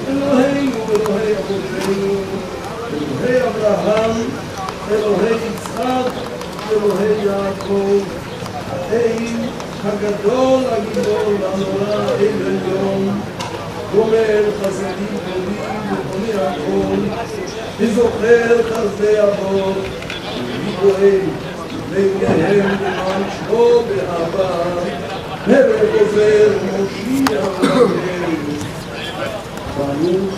אלוהינו ואלוהי אבותינו, אלוהי אברהם, אלוהי יצחק, אלוהי יעקב, האל הגדול, הגיבור, הנורא, אל עליון, גומר חסדים גדולים ובונה הכל, וזוכר חסדי אבות, וגואל ביניהם למען שמו באהבה, ובגוזר מושיע ורחם. ברוך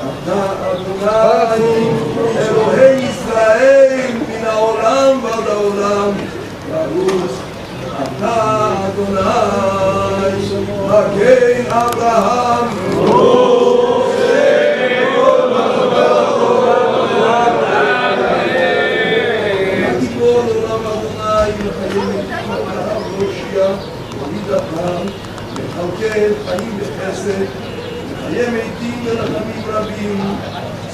אתה אדוני אלוהי ישראל מן העולם ועד העולם. ברוך אתה אדוני מגן אברהם. ברוך הגיבור עולם אדוני מחיים אברהם מושיע תמיד אברהם מכלכל חיים וחסד חיי מתים ורחמים רבים,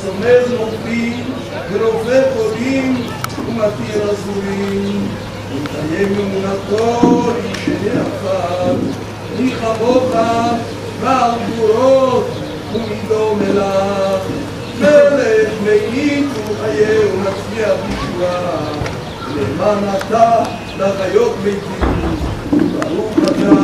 צומח נופלים ורופא חולים ומתיר אסורים, ומקיים אמונתו לישני עפר, מי כמוך בעל גבורות ומידו מלך, מלך ממיט ומחיה ומצליח בישועה, למען אתה לחיות מתים. ברוך אתה